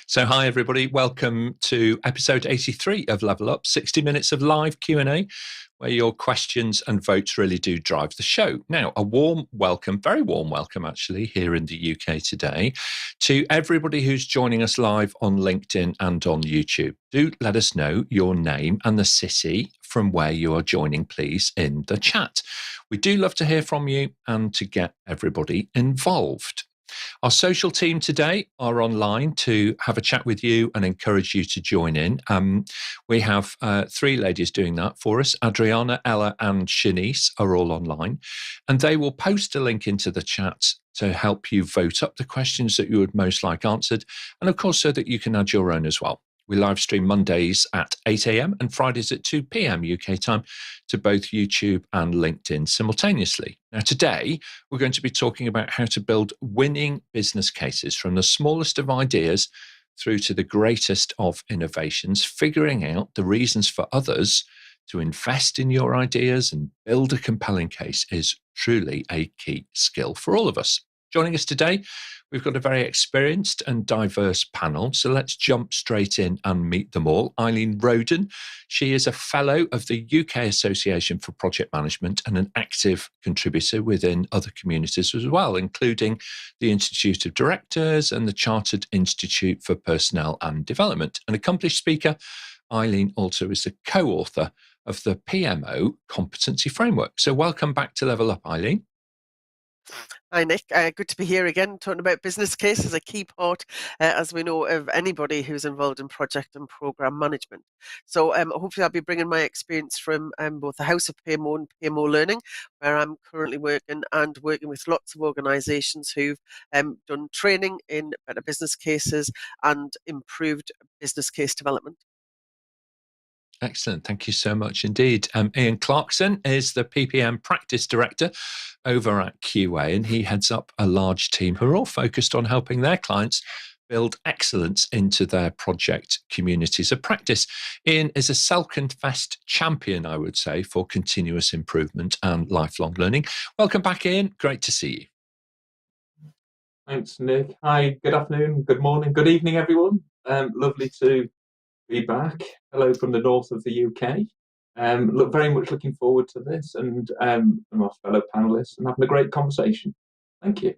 So hi, everybody. Welcome to episode 83 of Level Up, 60 minutes of live Q&A, where your questions and votes really do drive the show. Now, a warm welcome, very warm welcome, actually, here in the UK today to everybody who's joining us live on LinkedIn and on YouTube. Do let us know your name and the city from where you are joining, please, in the chat. We do love to hear from you and to get everybody involved. Our social team today are online to have a chat with you and encourage you to join in. We have three ladies doing that for us. Adriana, Ella and Shanice are all online, and they will post a link into the chat to help you vote up the questions that you would most like answered, and of course so that you can add your own as well. We live stream Mondays at 8 a.m. and Fridays at 2 p.m. UK time to both YouTube and LinkedIn simultaneously. Now, today, we're going to be talking about how to build winning business cases from the smallest of ideas through to the greatest of innovations, figuring out the reasons for others to invest in your ideas and build a compelling case is truly a key skill for all of us. Joining us today, we've got a very experienced and diverse panel, so let's jump straight in and meet them all. Eileen Roden, she is a fellow of the UK Association for Project Management and an active contributor within other communities as well, including the Institute of Directors and the Chartered Institute for Personnel and Development. An accomplished speaker, Eileen also is the co-author of the PMO Competency Framework. So welcome back to Level Up, Eileen. Hi, Nick. Good to be here again, talking about business cases, a key part, as we know, of anybody who's involved in project and programme management. So hopefully I'll be bringing my experience from both the House of PMO and PMO Learning, where I'm currently working, and working with lots of organisations who've done training in better business cases and improved business case development. Excellent. Thank you so much indeed. Ian Clarkson is the PPM Practice Director over at QA, and he heads up a large team who are all focused on helping their clients build excellence into their project communities of practice. Ian is a self-confessed champion, I would say, for continuous improvement and lifelong learning. Welcome back, Ian. Great to see you. Thanks, Nick. Hi, good afternoon, good morning, good evening, everyone. Lovely to be back. Hello from the north of the UK. Very much looking forward to this and our fellow panelists and having a great conversation. Thank you.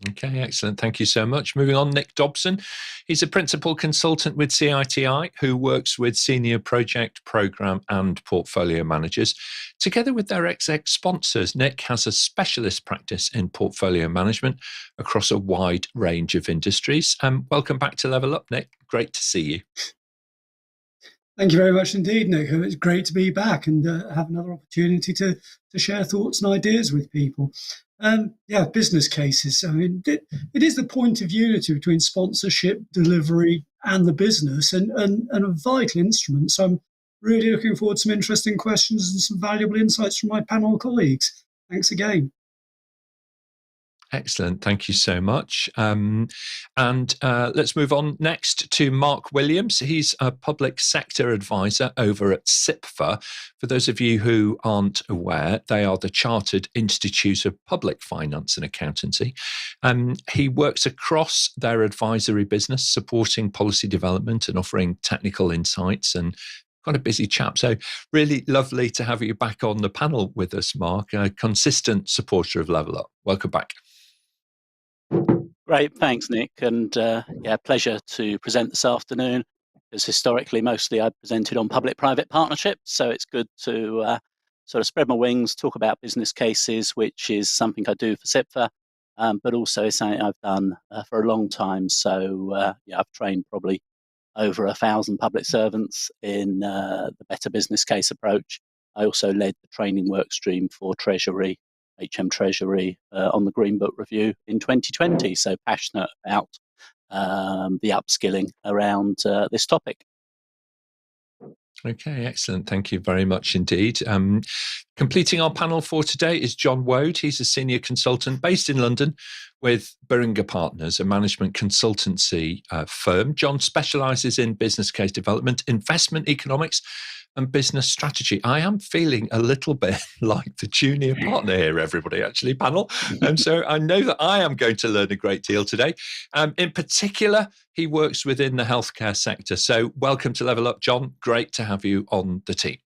Okay, excellent. Thank you so much. Moving on, Nick Dobson. He's a principal consultant with CITI who works with senior project, programme and portfolio managers. Together with their exec sponsors, Nick has a specialist practice in portfolio management across a wide range of industries. Welcome back to Level Up, Nick. Great to see you. Thank you very much indeed, Nick. It's great to be back and have another opportunity to share thoughts and ideas with people. Business cases. I mean, it is the point of unity between sponsorship, delivery, and the business, and a vital instrument. So I'm really looking forward to some interesting questions and some valuable insights from my panel colleagues. Thanks again. Excellent. Thank you so much. Let's move on next to Mark Williams. He's a public sector advisor over at CIPFA. For those of you who aren't aware, they are the Chartered Institute of Public Finance and Accountancy. He works across their advisory business, supporting policy development and offering technical insights, and quite a busy chap. So really lovely to have you back on the panel with us, Mark, a consistent supporter of Level Up. Welcome back. Great, thanks, Nick. And pleasure to present this afternoon, because historically, mostly I've presented on public-private partnerships. So it's good to sort of spread my wings, talk about business cases, which is something I do for CIPFA, but also is something I've done for a long time. So I've trained probably over 1,000 public servants in the better business case approach. I also led the training work stream for Treasury, HM Treasury, on the Green Book Review in 2020. So passionate about the upskilling around this topic. Okay, excellent. Thank you very much indeed. Completing our panel for today is John Woad. He's a senior consultant based in London with Baringa Partners, a management consultancy firm. John specialises in business case development, investment economics, and business strategy. I am feeling a little bit like the junior partner here, everybody, actually, panel. And so I know that I am going to learn a great deal today. In particular, he works within the healthcare sector. So welcome to Level Up, John. Great to have you on the team.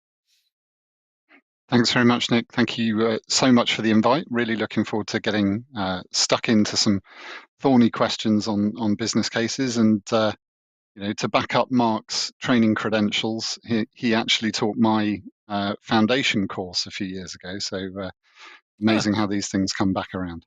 Thanks very much, Nick. Thank you so much for the invite. Really looking forward to getting stuck into some thorny questions on business cases. And to back up Mark's training credentials, he actually taught my foundation course a few years ago. So amazing how these things come back around.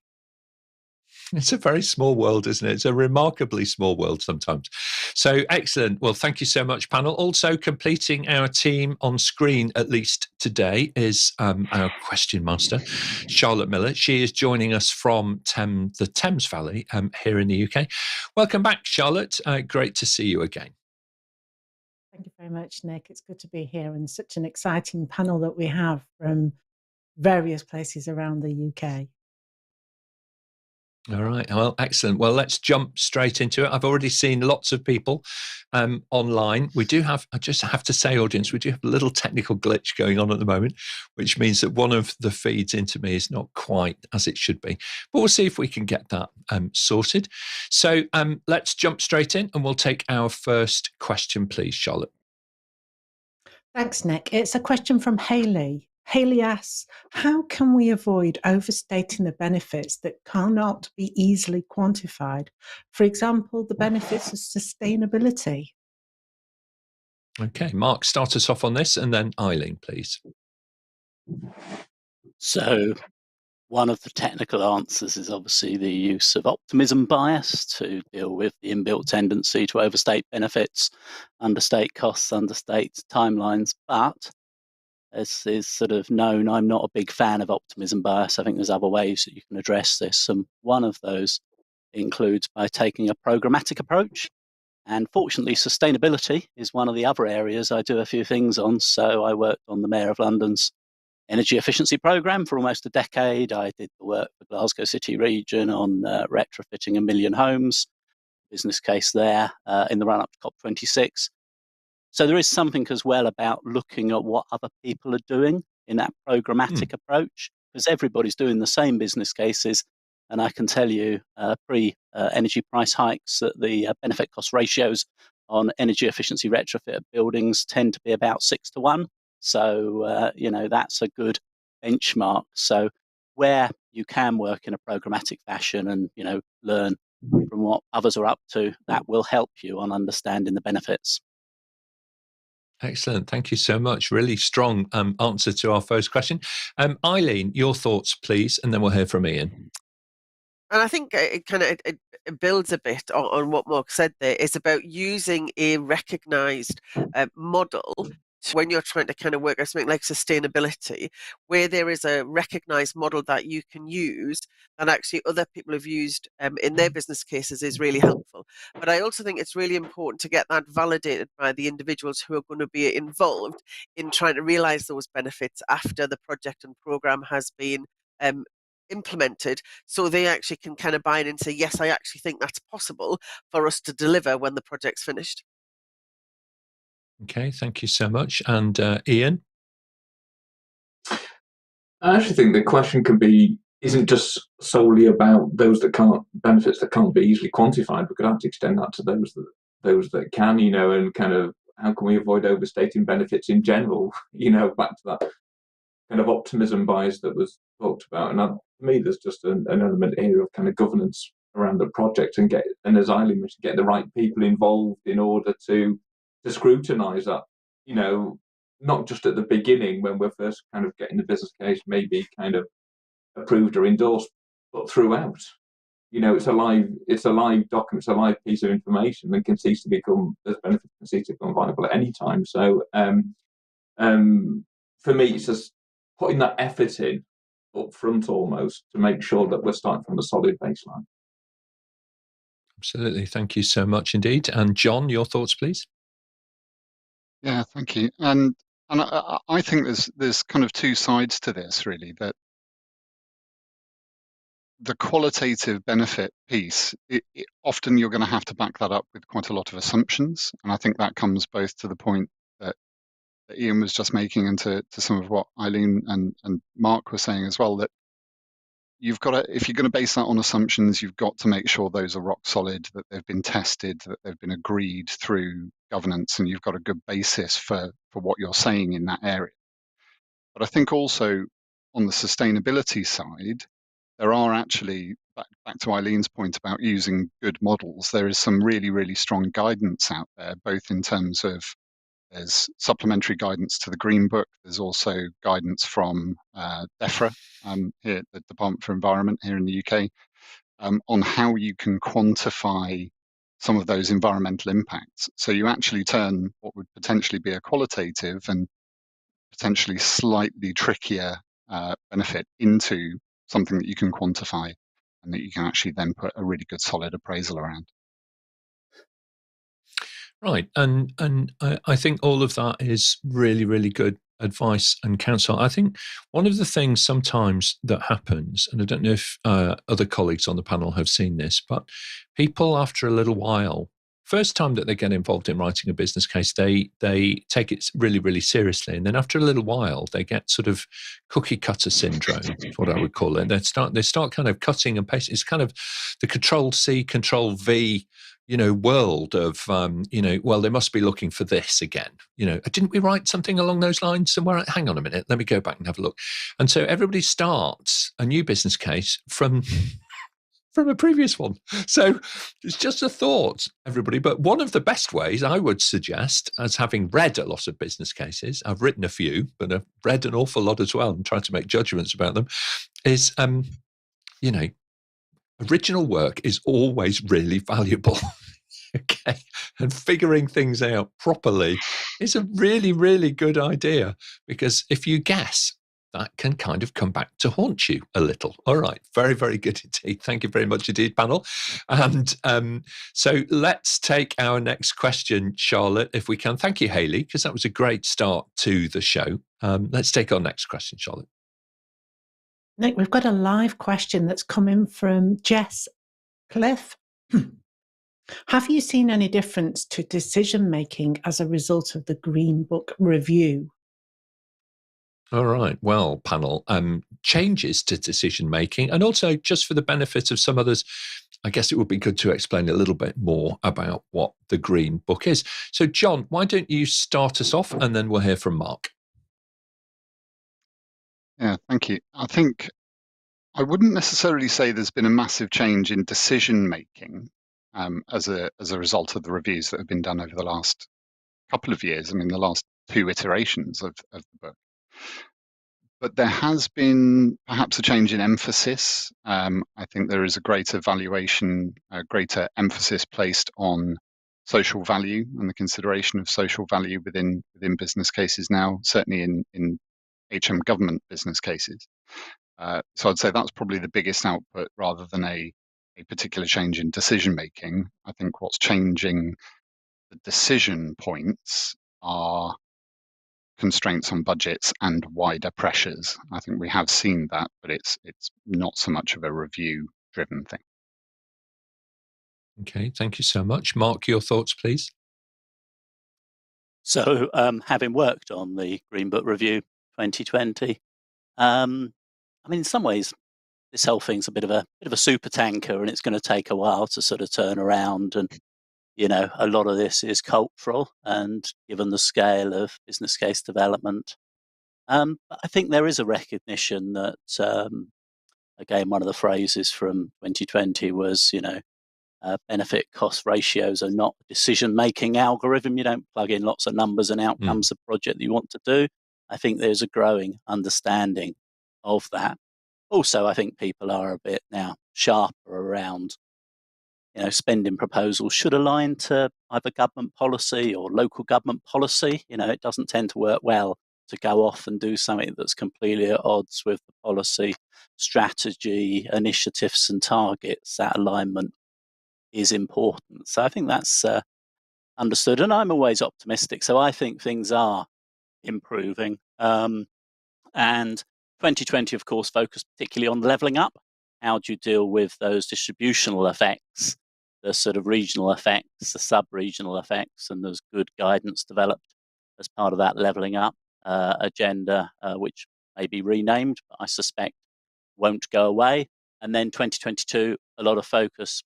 It's a very small world, isn't it? It's a remarkably small world sometimes. So excellent. Well, thank you so much, panel. Also completing our team on screen, at least today, is our question master, Charlotte Miller. She is joining us from the Thames Valley here in the UK. Welcome back, Charlotte. Great to see you again. Thank you very much, Nick. It's good to be here, and such an exciting panel that we have from various places around the UK. All right. Well, excellent. Well, let's jump straight into it. I've already seen lots of people online. We do have, I just have to say, audience, we do have a little technical glitch going on at the moment, which means that one of the feeds into me is not quite as it should be. But we'll see if we can get that sorted. So let's jump straight in and we'll take our first question, please, Charlotte. Thanks, Nick. It's a question from Hayley. Hayley asks, how can we avoid overstating the benefits that cannot be easily quantified? For example, the benefits of sustainability. Okay, Mark, start us off on this, and then Eileen, please. So one of the technical answers is obviously the use of optimism bias to deal with the inbuilt tendency to overstate benefits, understate costs, understate timelines. But as is sort of known, I'm not a big fan of optimism bias. I think there's other ways that you can address this. And one of those includes by taking a programmatic approach. And fortunately, sustainability is one of the other areas I do a few things on. So I worked on the Mayor of London's energy efficiency programme for almost a decade. I did the work for Glasgow City region on retrofitting 1 million homes, business case there in the run-up to COP26. So there is something as well about looking at what other people are doing in that programmatic approach, because everybody's doing the same business cases. And I can tell you, pre-energy price hikes, that the benefit cost ratios on energy efficiency retrofit buildings tend to be about 6-1. So, that's a good benchmark. So where you can work in a programmatic fashion and, learn from what others are up to, that will help you on understanding the benefits. Excellent. Thank you so much. Really strong answer to our first question. Eileen, your thoughts, please, and then we'll hear from Ian. And I think it kind of builds a bit on what Mark said there. It's about using a recognised model when you're trying to kind of work out something like sustainability, where there is a recognised model that you can use and actually other people have used in their business cases is really helpful. But I also think it's really important to get that validated by the individuals who are going to be involved in trying to realise those benefits after the project and programme has been implemented, so they actually can kind of buy in and say, yes, I actually think that's possible for us to deliver when the project's finished. Okay, thank you so much. And Ian? I actually think the question isn't just solely about benefits that can't be easily quantified. We could have to extend that to those that can, and kind of how can we avoid overstating benefits in general, back to that kind of optimism bias that was talked about. And for me, there's just an element here of kind of governance around the project and as Eileen mentioned, get the right people involved in order to scrutinise that, not just at the beginning when we're first kind of getting the business case maybe kind of approved or endorsed, but throughout. It's a live document, it's a live piece of information that can cease to become, as benefits can cease to become viable at any time. So for me, it's just putting that effort in up front almost to make sure that we're starting from a solid baseline. Absolutely. Thank you so much indeed. And John, your thoughts, please. Yeah, thank you. And I think there's kind of two sides to this, really, that the qualitative benefit piece, often you're going to have to back that up with quite a lot of assumptions. And I think that comes both to the point that Ian was just making, and to some of what Eileen and Mark were saying as well, that you've got to, if you're going to base that on assumptions, you've got to make sure those are rock solid, that they've been tested, that they've been agreed through governance, and you've got a good basis for what you're saying in that area. But I think also on the sustainability side, there are actually, back to Eileen's point about using good models, there is some really, really strong guidance out there, both in terms of there's supplementary guidance to the Green Book. There's also guidance from DEFRA, here at the Department for Environment here in the UK, on how you can quantify some of those environmental impacts. So you actually turn what would potentially be a qualitative and potentially slightly trickier benefit into something that you can quantify and that you can actually then put a really good solid appraisal around. Right, and I think all of that is really, really good advice and counsel. I think one of the things sometimes that happens, and I don't know if other colleagues on the panel have seen this, but people after a little while, first time that they get involved in writing a business case, they take it really, really seriously, and then after a little while, they get sort of cookie cutter syndrome, is what I would call it. They start kind of cutting and pasting. It's kind of the Control C, Control V, world of, well, they must be looking for this again. Didn't we write something along those lines somewhere? Hang on a minute, let me go back and have a look. And so everybody starts a new business case from a previous one. So it's just a thought, everybody. But one of the best ways I would suggest, as having read a lot of business cases, I've written a few, but I've read an awful lot as well and tried to make judgments about them, is, original work is always really valuable. Okay. And figuring things out properly is a really, really good idea, because if you guess, that can kind of come back to haunt you a little. All right. Very, very good indeed. Thank you very much indeed, panel. And so let's take our next question, Charlotte, if we can. Thank you, Hayley, because that was a great start to the show. Let's take our next question, Charlotte. Nick, we've got a live question that's coming from Jess Cliff. Have you seen any difference to decision making as a result of the Green Book review? All right. Well, panel, changes to decision making, and also just for the benefit of some others, I guess it would be good to explain a little bit more about what the Green Book is. So, John, why don't you start us off, and then we'll hear from Mark. Yeah, thank you. I think I wouldn't necessarily say there's been a massive change in decision making as a result of the reviews that have been done over the last couple of years. I mean, the last two iterations of the book. But there has been perhaps a change in emphasis. I think there is a greater valuation, a greater emphasis placed on social value and the consideration of social value within business cases now, certainly in HM government business cases. So I'd say that's probably the biggest output rather than a particular change in decision making. I think what's changing the decision points are constraints on budgets and wider pressures. I think we have seen that, but it's not so much of a review driven thing. Okay, thank you so much. Mark, your thoughts, please. So, having worked on the Green Book Review 2020, I mean, in some ways, this whole thing's a bit of a super tanker, and it's going to take a while to sort of turn around. And a lot of this is cultural, and given the scale of business case development, but I think there is a recognition that, again, one of the phrases from 2020 was, benefit cost ratios are not a decision-making algorithm. You don't plug in lots of numbers and outcomes of project that you want to do. I think there's a growing understanding of that. Also, I think people are a bit now sharper around, spending proposals should align to either government policy or local government policy. It doesn't tend to work well to go off and do something that's completely at odds with the policy, strategy, initiatives and targets. That alignment is important. So I think that's understood, and I'm always optimistic. So I think things are improving. And 2020, of course, focused particularly on levelling up. How do you deal with those distributional effects, the sort of regional effects, the sub-regional effects, and there's good guidance developed as part of that levelling up agenda, which may be renamed, but I suspect won't go away. And then 2022, a lot of focus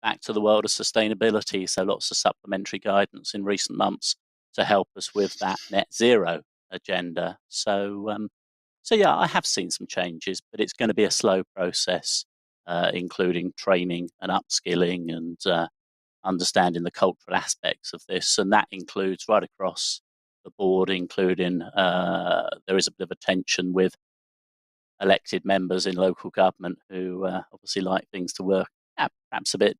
back to the world of sustainability. So lots of supplementary guidance in recent months to help us with that net zero agenda. So yeah, I have seen some changes, but it's going to be a slow process, including training and upskilling and understanding the cultural aspects of this. And that includes right across the board, including there is a bit of a tension with elected members in local government who obviously like things to work perhaps a bit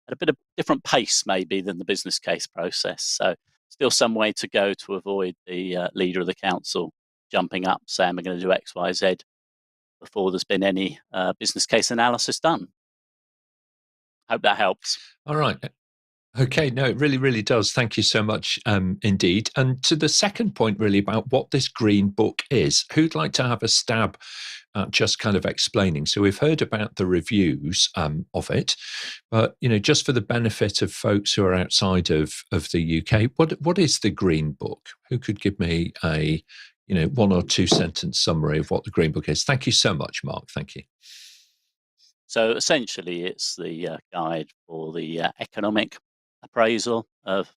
at a bit of different pace maybe than the business case process. So still some way to go to avoid the leader of the council jumping up saying we're going to do X, Y, Z before there's been any business case analysis done. Hope that helps. All right. Okay, no, it really, really does. Thank you so much indeed. And to the second point, really, about what this green book is, who'd like to have a stab at just kind of explaining? So we've heard about the reviews of it, but, just for the benefit of folks who are outside of the UK, what is the green book? Who could give me a, 1 or 2 sentence summary of what the green book is? Thank you so much, Mark. Thank you. So essentially, it's the guide for the economic appraisal of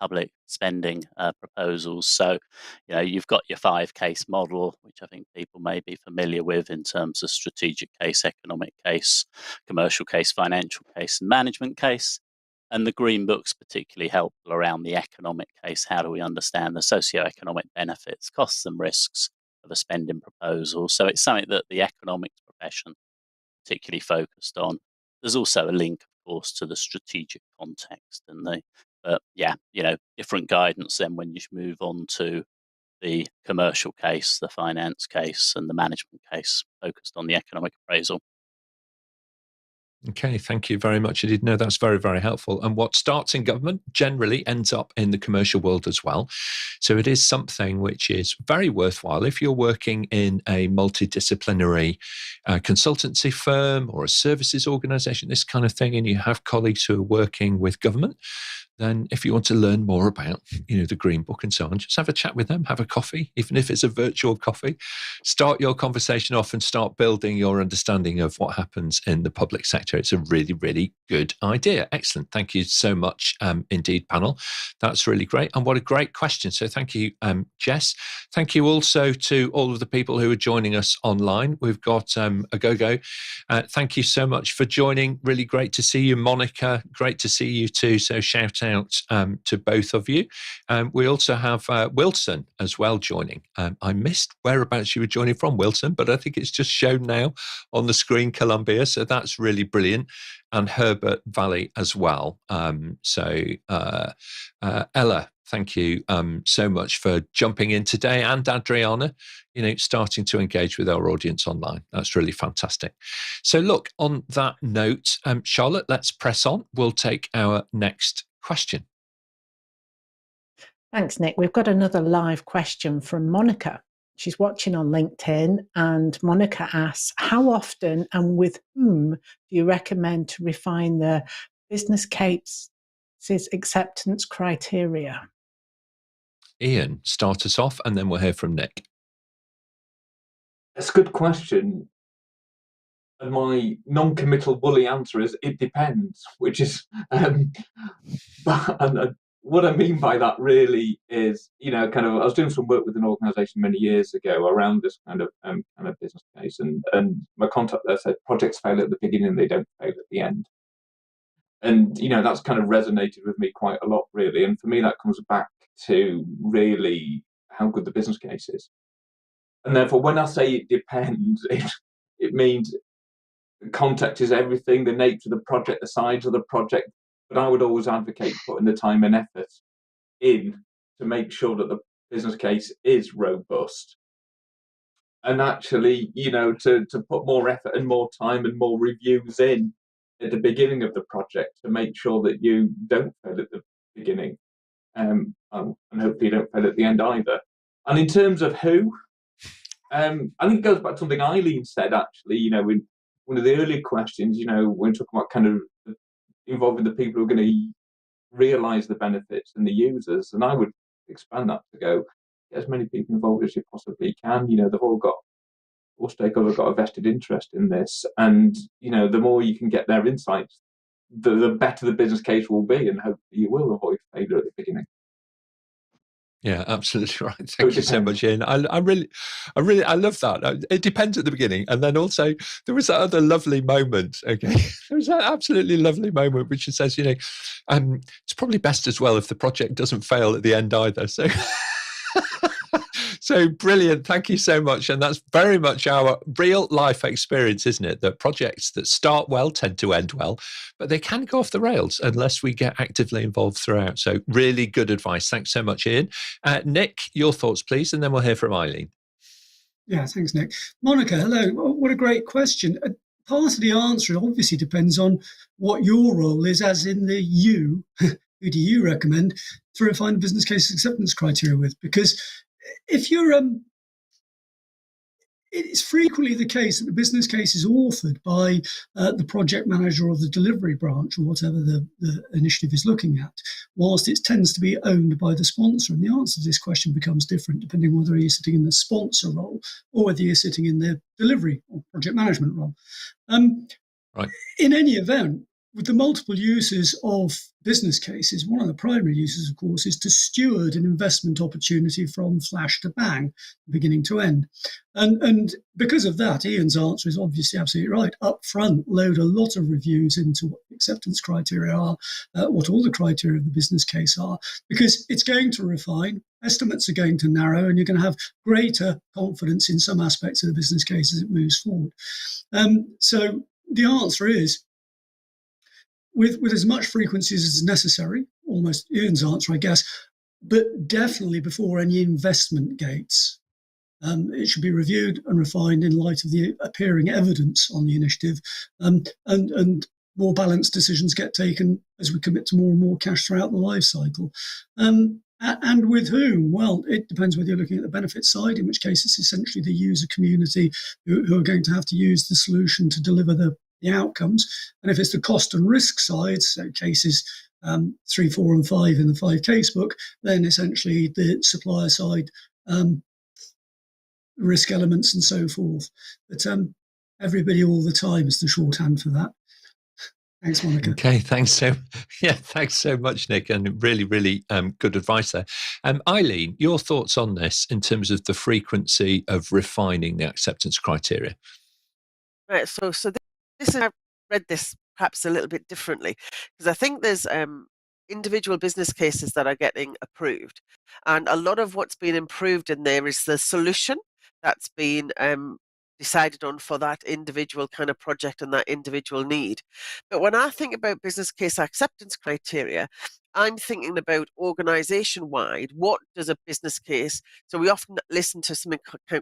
public spending proposals. So, you've got your 5-case model, which I think people may be familiar with in terms of strategic case, economic case, commercial case, financial case, and management case. And the Green Book's particularly helpful around the economic case. How do we understand the socio-economic benefits, costs and risks of a spending proposal? So it's something that the economics profession particularly focused on. There's also a link, of course, to the strategic context and different guidance then when you move on to the commercial case, the finance case, and the management case focused on the economic appraisal. Okay, thank you very much. I did know that's very, very helpful. And what starts in government generally ends up in the commercial world as well. So it is something which is very worthwhile if you're working in a multidisciplinary consultancy firm or a services organization, this kind of thing, and you have colleagues who are working with government. Then if you want to learn more about, the Green Book and so on, just have a chat with them, have a coffee, even if it's a virtual coffee. Start your conversation off and start building your understanding of what happens in the public sector. It's a really, really good idea. Excellent. Thank you so much indeed, panel. That's really great. And what a great question. So thank you, Jess. Thank you also to all of the people who are joining us online. We've got a go-go. Thank you so much for joining. Really great to see you, Monica. Great to see you too. So shout out to both of you. We also have Wilson as well joining. I missed whereabouts you were joining from, Wilson, but I think it's just shown now on the screen, Columbia. So that's really brilliant. And Herbert Valley as well. Ella, thank you so much for jumping in today, and Adriana, starting to engage with our audience online. That's really fantastic. So look, on that note, Charlotte, let's press on. We'll take our next question. Thanks, Nick. We've got another live question from Monica. She's watching on LinkedIn, and Monica asks, how often and with whom do you recommend to refine the business cases acceptance criteria? Ian, start us off, and then we'll hear from Nick. That's a good question. And my non-committal woolly answer is it depends, which is, what I mean by that really is, I was doing some work with an organisation many years ago around this kind of business case, and my contact there said projects fail at the beginning, they don't fail at the end. And, that's kind of resonated with me quite a lot, really. And for me, that comes back to really how good the business case is. And therefore, when I say it depends, it means the context is everything, the nature of the project, the size of the project. But I would always advocate putting the time and effort in to make sure that the business case is robust. And actually, to put more effort and more time and more reviews in at the beginning of the project to make sure that you don't fail at the beginning. And hopefully you don't fail at the end either. And in terms of who, I think it goes back to something Eileen said, actually, in one of the earlier questions, when we're talking about kind of involving the people who are going to realise the benefits and the users. And I would expand that to go get as many people involved as you possibly can. All stakeholders have got a vested interest in this, and the more you can get their insights, the better the business case will be, and hopefully you will avoid failure at the beginning. Yeah, absolutely right. Thank you so much, Ian. I really love that. It depends at the beginning, and then also there was that other lovely moment. Okay, there was that absolutely lovely moment which says, it's probably best as well if the project doesn't fail at the end either. So. So brilliant. Thank you so much. And that's very much our real life experience, isn't it? That projects that start well tend to end well, but they can go off the rails unless we get actively involved throughout. So really good advice. Thanks so much, Ian. Nick, your thoughts, please, and then we'll hear from Eileen. Yeah, thanks, Nick. Monica, hello. What a great question. Part of the answer obviously depends on what your role is, as in the you. Who do you recommend to refine a business case acceptance criteria with? Because if you're, it's frequently the case that the business case is authored by the project manager or the delivery branch or whatever the initiative is looking at, whilst it tends to be owned by the sponsor. And the answer to this question becomes different depending on whether you're sitting in the sponsor role or whether you're sitting in the delivery or project management role. Right. In any event, with the multiple uses of business cases, one of the primary uses, of course, is to steward an investment opportunity from flash to bang, beginning to end. And because of that, Ian's answer is obviously absolutely right. Up front, load a lot of reviews into what the acceptance criteria are, what all the criteria of the business case are, because it's going to refine, estimates are going to narrow, and you're going to have greater confidence in some aspects of the business case as it moves forward. So the answer is, with as much frequency as is necessary, almost Ian's answer, I guess, but definitely before any investment gates. It should be reviewed and refined in light of the appearing evidence on the initiative, and more balanced decisions get taken as we commit to more and more cash throughout the life cycle. And with whom? Well, it depends whether you're looking at the benefit side, in which case it's essentially the user community who are going to have to use the solution to deliver the outcomes. And if it's the cost and risk side, so cases 3, 4, and 5 in the 5 case book, then essentially the supplier side, risk elements and so forth. But everybody all the time is the shorthand for that. Thanks, Monica. Okay, thanks so much, Nick, and really, really good advice there. Eileen, your thoughts on this in terms of the frequency of refining the acceptance criteria? Right, so this I've read this perhaps a little bit differently, because I think there's individual business cases that are getting approved, and a lot of what's been improved in there is the solution that's been decided on for that individual kind of project and that individual need. But when I think about business case acceptance criteria, I'm thinking about organization-wide. What does a business case, so we often listen to something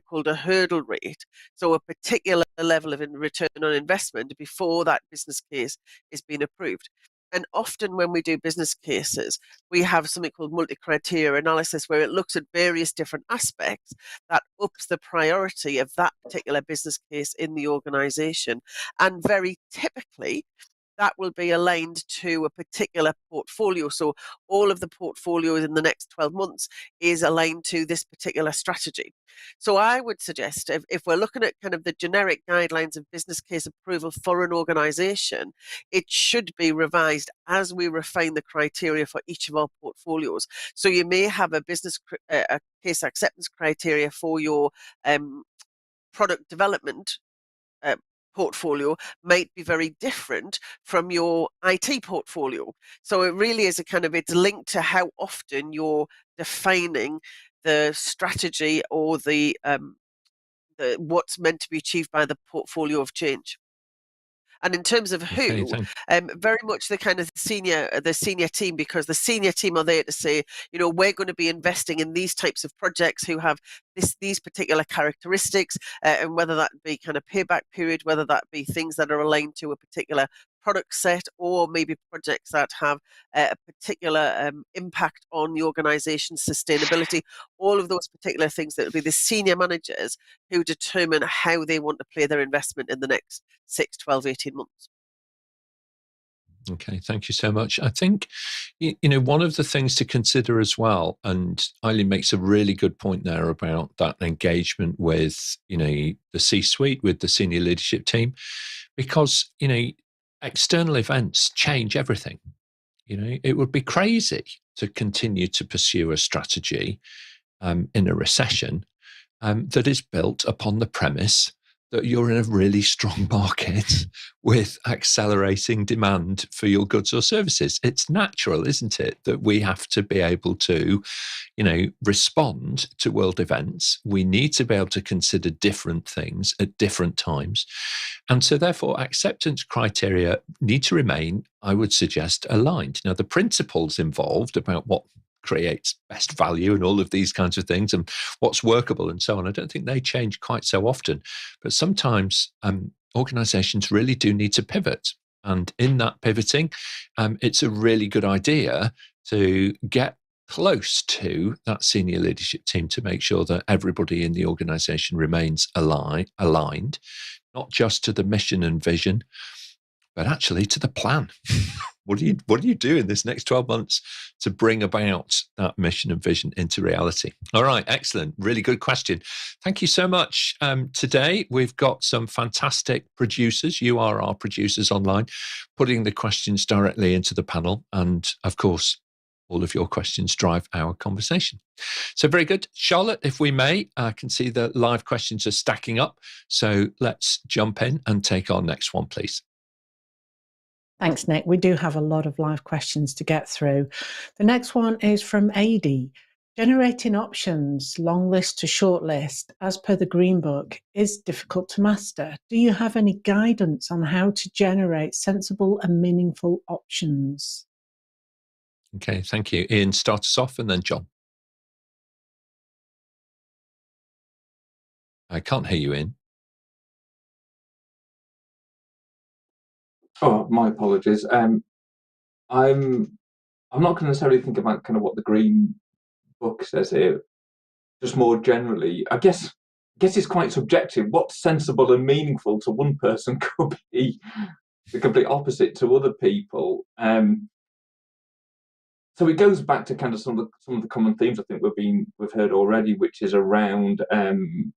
called a hurdle rate, so a particular level of return on investment before that business case is being approved. And often when we do business cases, we have something called multi-criteria analysis, where it looks at various different aspects that ups the priority of that particular business case in the organization. And very typically, that will be aligned to a particular portfolio. So all of the portfolios in the next 12 months is aligned to this particular strategy. So I would suggest, if we're looking at kind of the generic guidelines of business case approval for an organization, it should be revised as we refine the criteria for each of our portfolios. So you may have a business case acceptance criteria for your product development portfolio might be very different from your IT portfolio. So it really is it's linked to how often you're defining the strategy or the what's meant to be achieved by the portfolio of change. And in terms of who, very much the kind of senior team, because the senior team are there to say, we're going to be investing in these types of projects who have these particular characteristics, and whether that be kind of payback period, whether that be things that are aligned to a particular product set, or maybe projects that have a particular impact on the organization's sustainability. All of those particular things, that will be the senior managers who determine how they want to play their investment in the next 6, 12, 18 months. Okay, thank you so much. I think, one of the things to consider as well, and Eileen makes a really good point there about that engagement with, the C-suite, with the senior leadership team, because, external events change everything. It would be crazy to continue to pursue a strategy in a recession that is built upon the premise that you're in a really strong market with accelerating demand for your goods or services. It's natural, isn't it, that we have to be able to, respond to world events. We need to be able to consider different things at different times. And so therefore, acceptance criteria need to remain, I would suggest, aligned. Now, the principles involved about what creates best value and all of these kinds of things and what's workable and so on, I don't think they change quite so often. But sometimes organizations really do need to pivot. And in that pivoting, it's a really good idea to get close to that senior leadership team to make sure that everybody in the organization remains aligned, not just to the mission and vision, but actually to the plan. What do you do in this next 12 months to bring about that mission and vision into reality? All right, excellent. Really good question. Thank you so much. Today, we've got some fantastic producers. You are our producers online, putting the questions directly into the panel. And of course, all of your questions drive our conversation. So very good. Charlotte, if we may, I can see the live questions are stacking up. So let's jump in and take our next one, please. Thanks, Nick. We do have a lot of live questions to get through. The next one is from AD. Generating options, long list to short list, as per the Green Book, is difficult to master. Do you have any guidance on how to generate sensible and meaningful options? Okay, thank you. Ian, start us off and then John. I can't hear you, Ian. Oh, my apologies. I'm not going to necessarily think about kind of what the Green Book says here. Just more generally, I guess it's quite subjective. What's sensible and meaningful to one person could be the complete opposite to other people. So it goes back to kind of some of the common themes I think we've heard already, which is around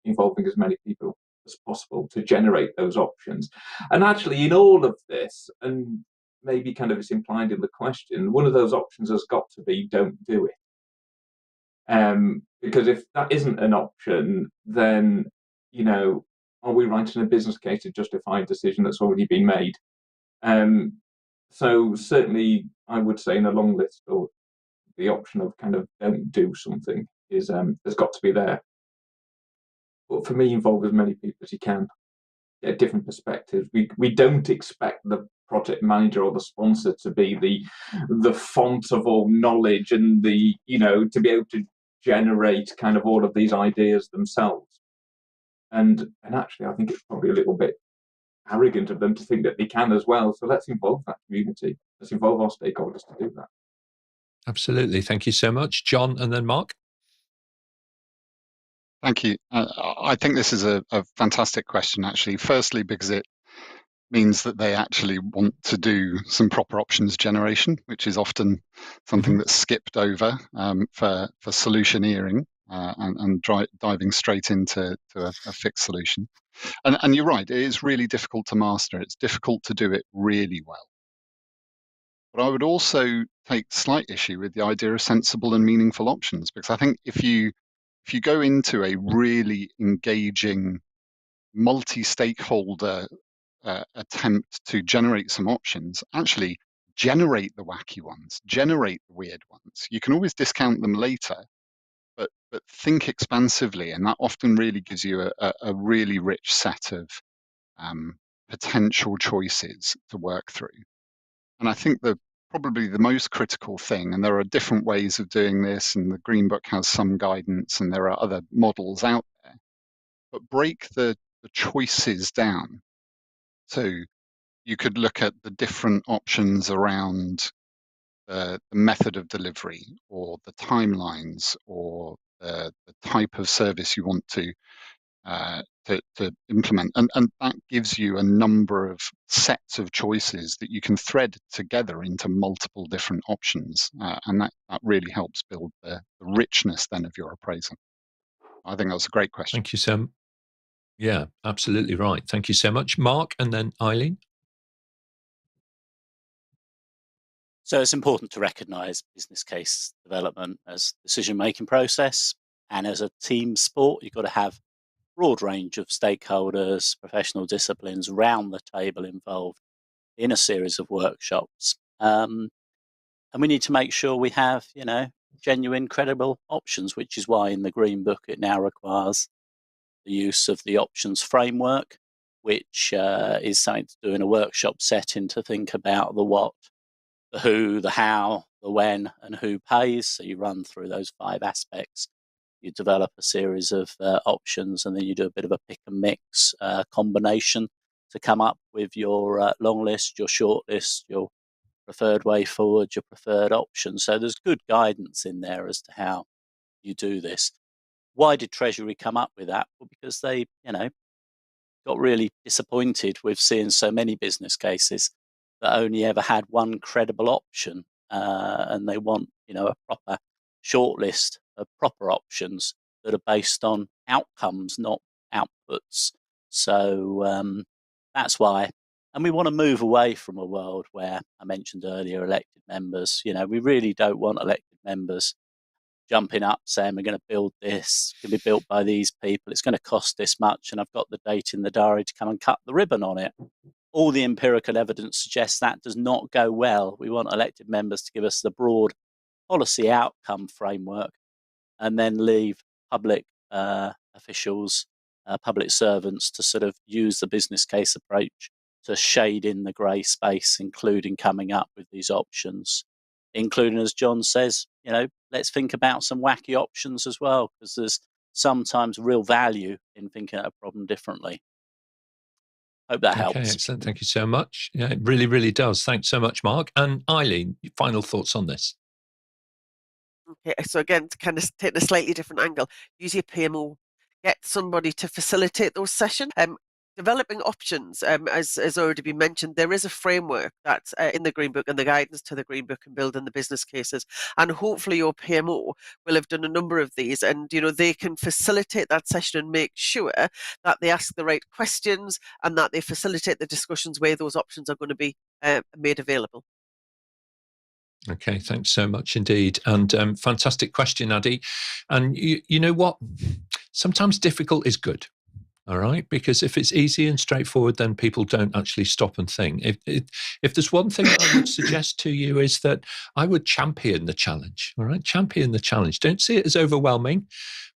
involving as many people as possible to generate those options. And actually, in all of this, and maybe kind of it's implied in the question, one of those options has got to be don't do it. Because if that isn't an option, then, are we writing a business case to justify a decision that's already been made? So certainly I would say in a long list, or the option of kind of don't do something is has got to be there. But for me, involve as many people as you can, get different perspectives. We don't expect the project manager or the sponsor to be the font of all knowledge and to be able to generate kind of all of these ideas themselves. And actually, I think it's probably a little bit arrogant of them to think that they can as well. So let's involve that community. Let's involve our stakeholders to do that. Absolutely. Thank you so much. John and then Mark. Thank you. I think this is a fantastic question, actually. Firstly, because it means that they actually want to do some proper options generation, which is often something that's skipped over for solutioneering and diving straight into a fixed solution. And you're right, it is really difficult to master. It's difficult to do it really well. But I would also take slight issue with the idea of sensible and meaningful options, because I think if you go into a really engaging multi-stakeholder attempt to generate some options, actually generate the wacky ones, generate the weird ones. You can always discount them later, but think expansively, and that often really gives you a really rich set of potential choices to work through. And I think probably the most critical thing, and there are different ways of doing this, and the Green Book has some guidance, and there are other models out there, but break the choices down. So you could look at the different options around the method of delivery, or the timelines, or the type of service you want to to implement, and that gives you a number of sets of choices that you can thread together into multiple different options, and that really helps build the richness then of your appraisal. I think that's a great question. Thank you, Sam. Yeah, absolutely right. Thank you so much, Mark, and then Eileen. So it's important to recognise business case development as decision-making process, and as a team sport, you've got to have a broad range of stakeholders, professional disciplines round the table involved in a series of workshops. And we need to make sure we have, genuine, credible options, which is why in the Green Book it now requires the use of the options framework, which is something to do in a workshop setting to think about the what, the who, the how, the when, and who pays. So you run through those 5 aspects. You develop a series of options, and then you do a bit of a pick and mix combination to come up with your long list, your short list, your preferred way forward, your preferred option. So there's good guidance in there as to how you do this. Why did Treasury come up with that? Well, because they, got really disappointed with seeing so many business cases that only ever had one credible option, and they want, a proper shortlist of proper options that are based on outcomes, not outputs. So that's why. And we want to move away from a world where, I mentioned earlier, elected members. We really don't want elected members jumping up saying we're going to build this, it's going to be built by these people, it's going to cost this much, and I've got the date in the diary to come and cut the ribbon on it. All the empirical evidence suggests that does not go well. We want elected members to give us the broad policy outcome framework and then leave public officials, public servants to sort of use the business case approach to shade in the grey space, including coming up with these options, including, as John says, let's think about some wacky options as well, because there's sometimes real value in thinking of a problem differently. Hope that helps. Okay, excellent. Thank you so much. Yeah, it really, really does. Thanks so much, Mark. And Eileen, final thoughts on this? Okay, so again, to kind of take a slightly different angle, use your PMO, get somebody to facilitate those sessions. Developing options, as already been mentioned, there is a framework that's in the Green Book and the guidance to the Green Book and building the business cases. And hopefully your PMO will have done a number of these, and they can facilitate that session and make sure that they ask the right questions and that they facilitate the discussions where those options are going to be made available. Okay, thanks so much indeed. And fantastic question, Addy. And you know what? Sometimes difficult is good. All right, because if it's easy and straightforward, then people don't actually stop and think. If there's one thing I would suggest to you is that I would champion the challenge. All right, champion the challenge. Don't see it as overwhelming,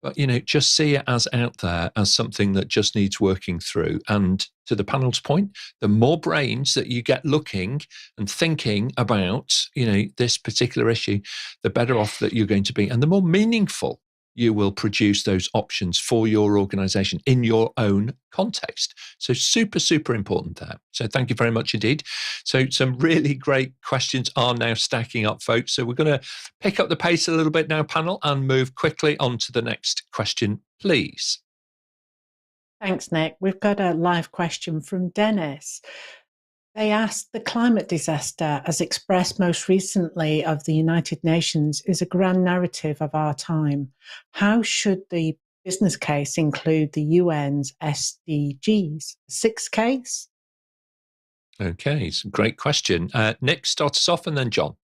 but just see it as out there, as something that just needs working through. And to the panel's point, the more brains that you get looking and thinking about, this particular issue, the better off that you're going to be, and the more meaningful you will produce those options for your organization in your own context. So super, super important there. So thank you very much indeed. So some really great questions are now stacking up, folks. So we're going to pick up the pace a little bit now, panel, and move quickly on to the next question, please. Thanks, Nick. We've got a live question from Dennis. They asked, the climate disaster, as expressed most recently of the United Nations, is a grand narrative of our time. How should the business case include the UN's SDGs? 6 case? Okay, it's a great question. Nick, start us off and then John.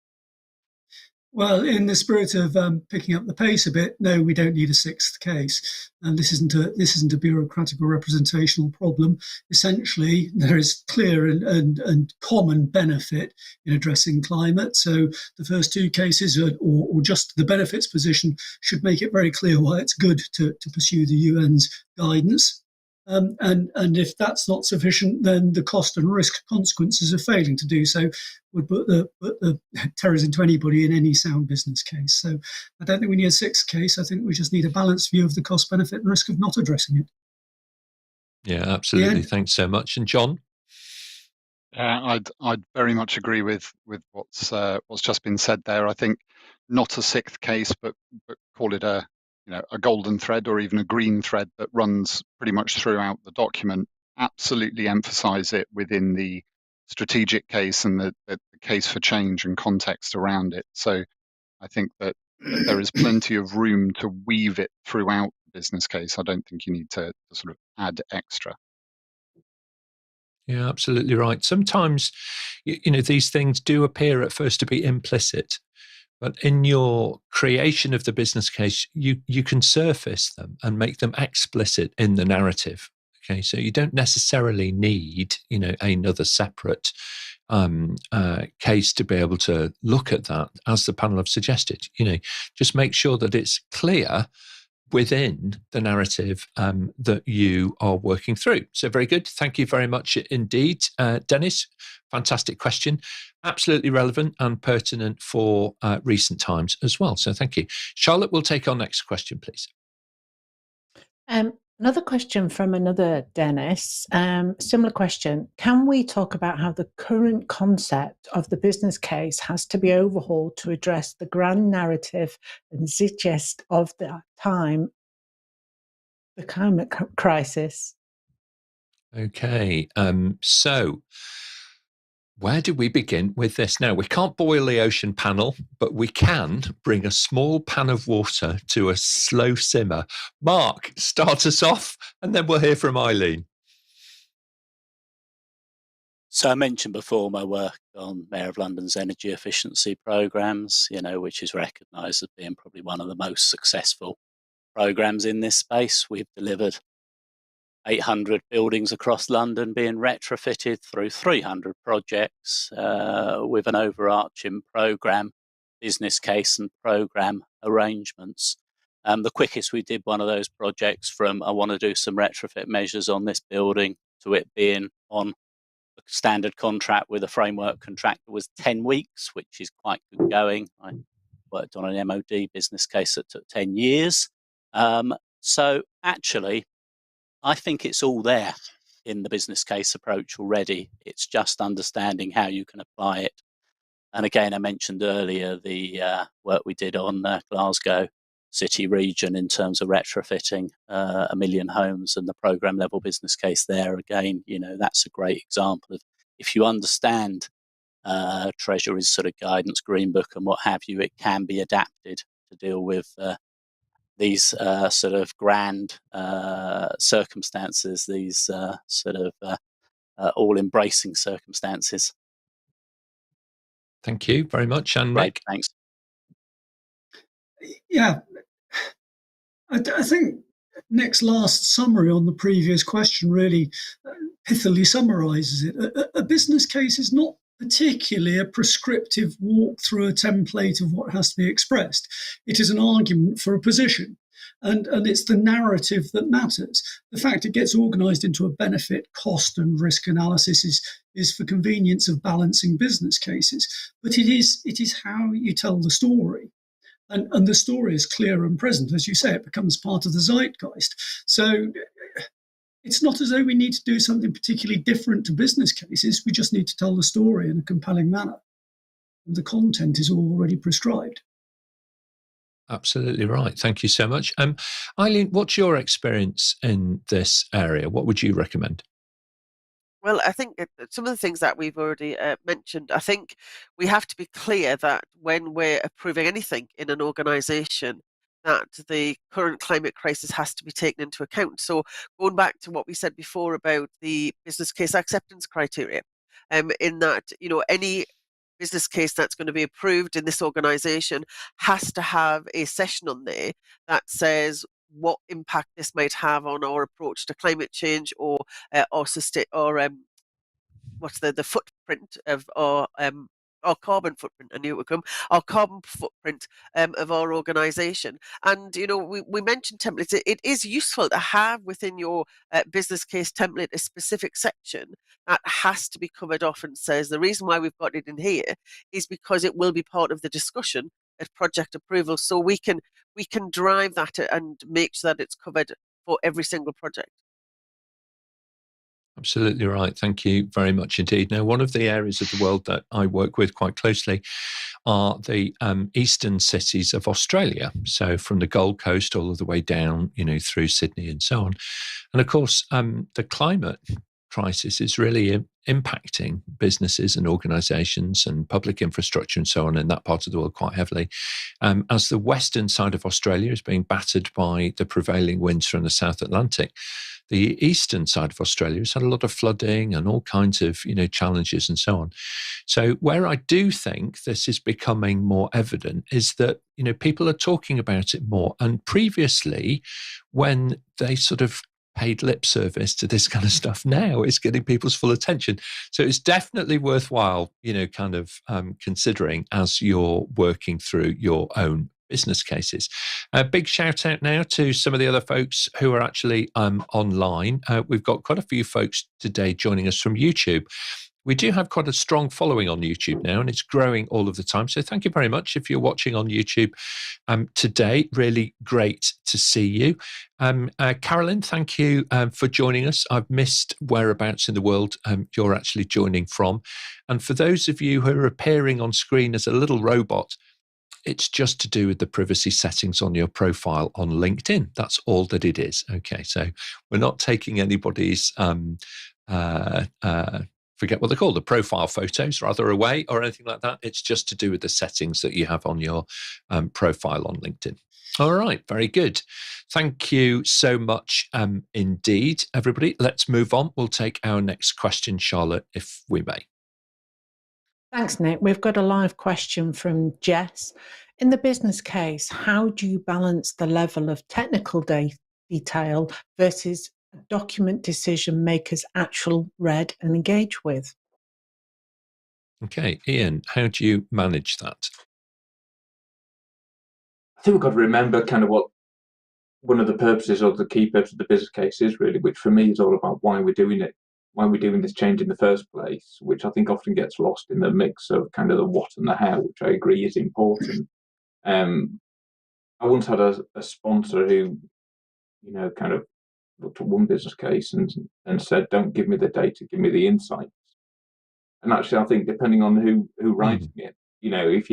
Well, in the spirit of picking up the pace a bit, no, we don't need a 6th case, and this isn't a bureaucratic or representational problem. Essentially, there is clear and common benefit in addressing climate. So the first 2 cases, or just the benefits position, should make it very clear why it's good to pursue the UN's guidance. And if that's not sufficient, then the cost and risk consequences of failing to do so would put the terrors into anybody in any sound business case. So I don't think we need a 6th case. I think we just need a balanced view of the cost, benefit, and risk of not addressing it. Yeah, absolutely. Yeah. Thanks so much. And John? I'd very much agree with what's just been said there. I think not a 6th case, but call it a a golden thread or even a green thread that runs pretty much throughout the document. Absolutely emphasize it within the strategic case and the case for change and context around it. So I think that there is plenty of room to weave it throughout the business case. I don't think you need to sort of add extra. Yeah, absolutely right. Sometimes, these things do appear at first to be implicit, but in your creation of the business case, you can surface them and make them explicit in the narrative. Okay, so you don't necessarily need, another separate case to be able to look at that, as the panel have suggested. Just make sure that it's clear within the narrative that you are working through. So very good. Thank you very much indeed, Dennis. Fantastic question. Absolutely relevant and pertinent for recent times as well. So thank you. Charlotte, we'll take our next question, please. Another question from another Dennis. Similar question. Can we talk about how the current concept of the business case has to be overhauled to address the grand narrative and zeitgeist of the time, the climate crisis? Okay. So where do we begin with this? Now, we can't boil the ocean, panel, but we can bring a small pan of water to a slow simmer. Mark, start us off, and then we'll hear from Eileen. So I mentioned before my work on Mayor of London's energy efficiency programmes, which is recognised as being probably one of the most successful programmes in this space. We've delivered 800 buildings across London being retrofitted through 300 projects with an overarching programme, business case and programme arrangements. The quickest we did one of those projects from I want to do some retrofit measures on this building to it being on a standard contract with a framework contractor was 10 weeks, which is quite good going. I worked on an MOD business case that took 10 years. So actually, I think it's all there in the business case approach already. It's just understanding how you can apply it. And again, I mentioned earlier the work we did on Glasgow City region in terms of retrofitting 1 million homes and the programme level business case there. Again, that's a great example of if you understand Treasury's sort of guidance, Green Book and what have you, it can be adapted to deal with these sort of grand circumstances, these sort of all-embracing circumstances. Thank you very much. And Great, Nick? thanks. Yeah, I think Nick's last summary on the previous question really pithily summarises it. A business case is not particularly a prescriptive walk through a template of what has to be expressed. It is an argument for a position. And it's the narrative that matters. The fact it gets organised into a benefit, cost and risk analysis is for convenience of balancing business cases. But it is how you tell the story. And the story is clear and present. As you say, it becomes part of the zeitgeist. So it's not as though we need to do something particularly different to business cases. We just need to tell the story in a compelling manner. And the content is already prescribed. Absolutely right. Thank you so much. Eileen, what's your experience in this area? What would you recommend? Well, I think some of the things that we've already mentioned, I think we have to be clear that when we're approving anything in an organisation, that the current climate crisis has to be taken into account. So going back to what we said before about the business case acceptance criteria, in that, any business case that's going to be approved in this organisation has to have a section on there that says what impact this might have on our approach to climate change or what's the footprint of our carbon footprint. I knew it would come. Our carbon footprint of our organisation. And we mentioned templates. It is useful to have within your business case template a specific section that has to be covered off and says the reason why we've got it in here is because it will be part of the discussion at project approval. So we can drive that and make sure that it's covered for every single project. Absolutely right. Thank you very much indeed. Now, one of the areas of the world that I work with quite closely are the eastern cities of Australia. So from the Gold Coast all the way down, through Sydney and so on. And of course, the climate crisis is really impacting businesses and organizations and public infrastructure and so on in that part of the world quite heavily. As the western side of Australia is being battered by the prevailing winds from the South Atlantic, the eastern side of Australia has had a lot of flooding and all kinds of, challenges and so on. So where I do think this is becoming more evident is that, people are talking about it more. And previously, when they sort of paid lip service to this kind of stuff, now it's getting people's full attention. So it's definitely worthwhile, considering as you're working through your own business cases. A big shout out now to some of the other folks who are actually online. We've got quite a few folks today joining us from YouTube. We do have quite a strong following on YouTube now, and it's growing all of the time. So thank you very much if you're watching on YouTube today. Really great to see you. Carolyn, thank you for joining us. I've missed whereabouts in the world you're actually joining from. And for those of you who are appearing on screen as a little robot, it's just to do with the privacy settings on your profile on LinkedIn. That's all that it is. Okay, so we're not taking anybody's forget what they're called, the profile photos rather away or anything like that. It's just to do with the settings that you have on your profile on LinkedIn. All right, very good. Thank you so much indeed, everybody. Let's move on. We'll take our next question, Charlotte, if we may. Thanks, Nick. We've got a live question from Jess. In the business case, how do you balance the level of technical detail versus document decision makers actually read and engage with? Okay, Ian, how do you manage that? I think we've got to remember kind of what one of the purposes or the key purpose of the business case is really, which for me is all about why we're doing it. Why we're doing this change in the first place, which I think often gets lost in the mix of kind of the what and the how, which I agree is important. I once had a sponsor who, kind of looked at one business case and said, "Don't give me the data, give me the insights." And actually, I think depending on who writing it, if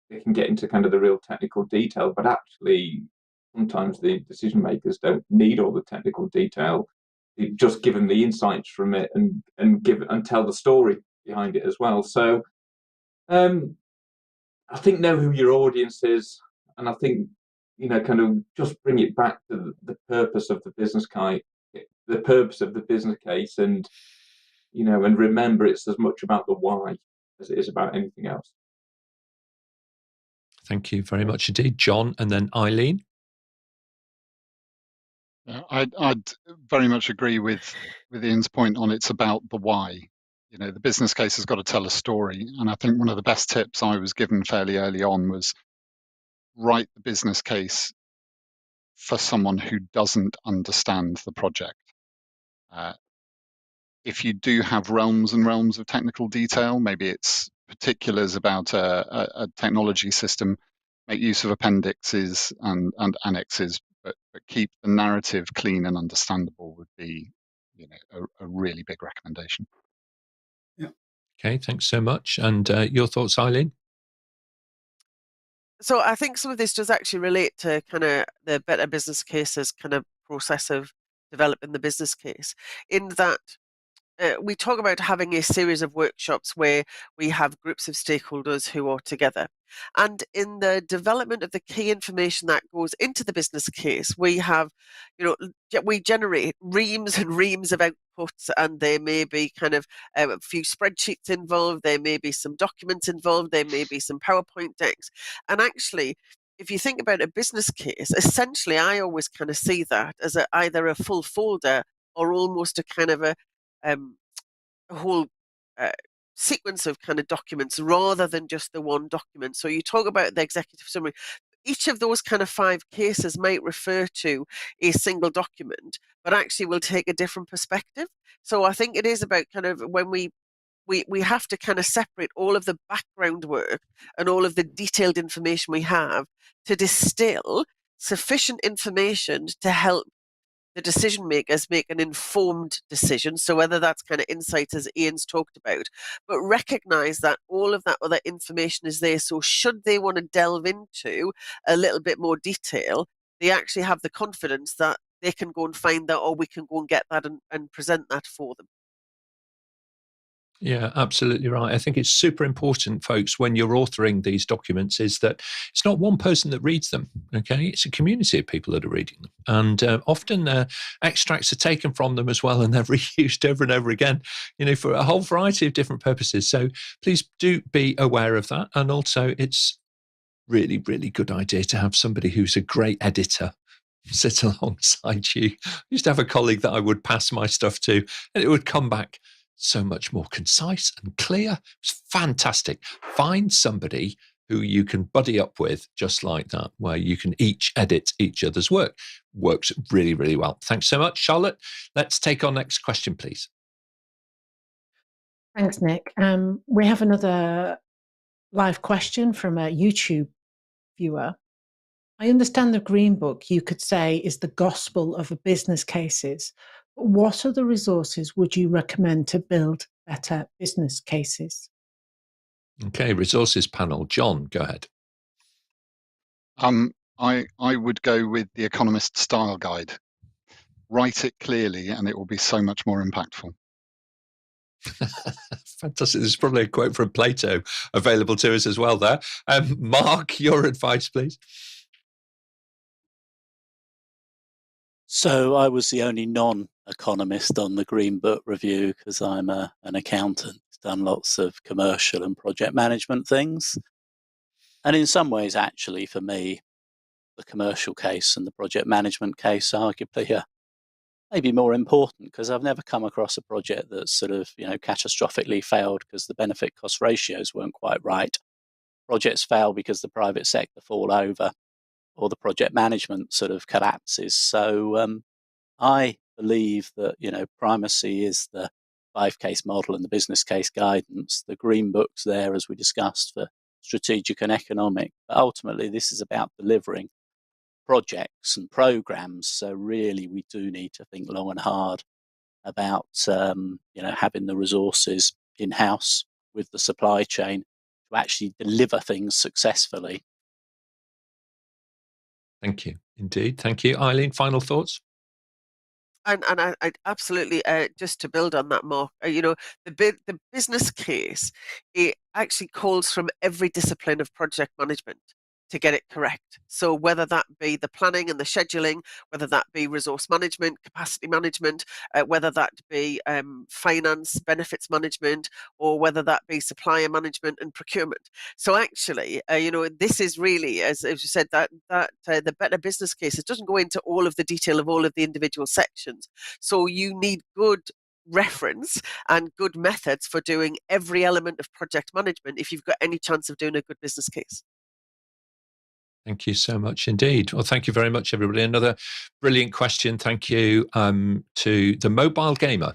they can get into kind of the real technical detail, but actually sometimes the decision makers don't need all the technical detail. Just give them the insights from it and tell the story behind it as well. So I think know who your audience is, and I think kind of just bring it back to the purpose of the business case, and and remember it's as much about the why as it is about anything else. Thank you very much indeed, John, and then Eileen. I'd very much agree with Ian's point on it's about the why. The business case has got to tell a story. And I think one of the best tips I was given fairly early on was write the business case for someone who doesn't understand the project. If you do have realms and realms of technical detail, maybe it's particulars about a technology system, make use of appendixes and annexes, but keep the narrative clean and understandable would be a really big recommendation. Yeah. Okay, thanks so much. And your thoughts, Eileen? So I think some of this does actually relate to kind of the better business cases kind of process of developing the business case, in that we talk about having a series of workshops where we have groups of stakeholders who are together. And in the development of the key information that goes into the business case, we have, we generate reams and reams of outputs, and there may be kind of a few spreadsheets involved, there may be some documents involved, there may be some PowerPoint decks. And actually, if you think about a business case, essentially, I always kind of see that as either a full folder or almost a kind of a whole sequence of kind of documents rather than just the one document. So you talk about the executive summary. Each of those kind of 5 cases might refer to a single document, but actually will take a different perspective. So I think it is about kind of when we have to kind of separate all of the background work and all of the detailed information we have to distill sufficient information to help the decision makers make an informed decision. So whether that's kind of insight, as Ian's talked about, but recognize that all of that other information is there. So should they want to delve into a little bit more detail, they actually have the confidence that they can go and find that, or we can go and get that and present that for them. Yeah, absolutely right. I think it's super important, folks, when you're authoring these documents, is that it's not one person that reads them, okay? It's a community of people that are reading them. And often extracts are taken from them as well, and they're reused over and over again, for a whole variety of different purposes. So please do be aware of that. And also, it's really, really good idea to have somebody who's a great editor sit alongside you. I used to have a colleague that I would pass my stuff to, and it would come back so much more concise and clear. It's fantastic. Find somebody who you can buddy up with just like that, where you can each edit each other's work. Works really, really well. Thanks so much, Charlotte. Let's take our next question, please. Thanks, Nick. We have another live question from a YouTube viewer. I understand the Green Book, you could say, is the gospel of business cases. What other resources would you recommend to build better business cases? Okay, resources panel. John, go ahead. I would go with the Economist Style Guide. Write it clearly and it will be so much more impactful. Fantastic. There's probably a quote from Plato available to us as well there. Mark, your advice, please. So I was the only non-economist on the Green Book review because I'm an accountant, done lots of commercial and project management things. And in some ways, actually, for me, the commercial case and the project management case arguably are maybe more important, because I've never come across a project that's sort of, catastrophically failed because the benefit cost ratios weren't quite right. Projects fail because the private sector fall over, or the project management sort of collapses. So I believe that, primacy is the 5-case model and the business case guidance. The Green Book's there, as we discussed, for strategic and economic. But ultimately, this is about delivering projects and programs. So really, we do need to think long and hard about, having the resources in-house with the supply chain to actually deliver things successfully. Thank you. Indeed. Thank you. Eileen, final thoughts? And I absolutely, just to build on that, Mark, the business case, it actually calls from every discipline of project management to get it correct. So whether that be the planning and the scheduling, whether that be resource management, capacity management, whether that be finance, benefits management, or whether that be supplier management and procurement. So actually, this is really, as you said, that the better business case, it doesn't go into all of the detail of all of the individual sections. So you need good reference and good methods for doing every element of project management if you've got any chance of doing a good business case. Thank you so much indeed. Well, thank you very much, everybody. Another brilliant question. Thank you to the mobile gamer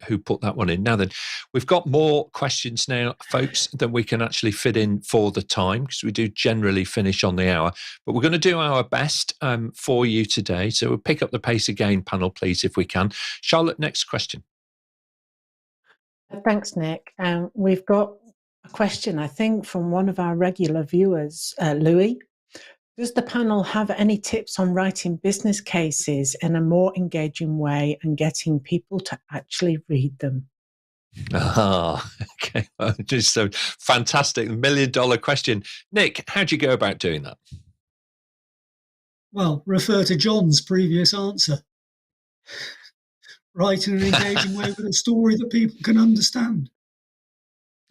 who put that one in. Now then, we've got more questions now, folks, than we can actually fit in for the time, because we do generally finish on the hour. But we're going to do our best for you today. So we'll pick up the pace again, panel, please, if we can. Charlotte, next question. Thanks, Nick. We've got a question, I think, from one of our regular viewers, Louis. Does the panel have any tips on writing business cases in a more engaging way and getting people to actually read them? Okay. Well, just so fantastic. $1 million question. Nick, how do you go about doing that? Well, refer to John's previous answer. Write in an engaging way with a story that people can understand.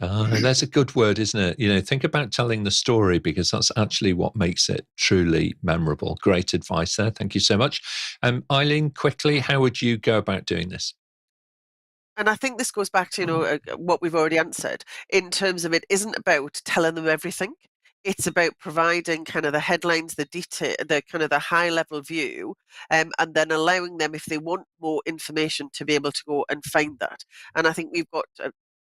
That's a good word, isn't it? Think about telling the story, because that's actually what makes it truly memorable. Great advice there. Thank you so much. Eileen, quickly, how would you go about doing this? And I think this goes back to, what we've already answered, in terms of it isn't about telling them everything. It's about providing kind of the headlines, the detail, the kind of the high level view, and then allowing them, if they want more information, to be able to go and find that. And I think we've got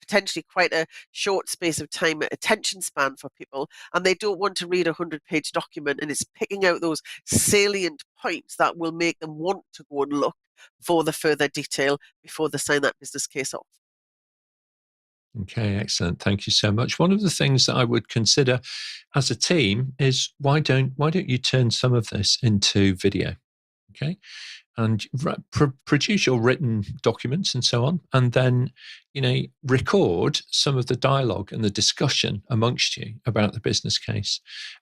potentially quite a short space of time attention span for people, and they don't want to read a 100-page document, and it's picking out those salient points that will make them want to go and look for the further detail before they sign that business case off. Okay, excellent. Thank you so much. One of the things that I would consider as a team is why don't you turn some of this into video, okay, and produce your written documents and so on, and then record some of the dialogue and the discussion amongst you about the business case,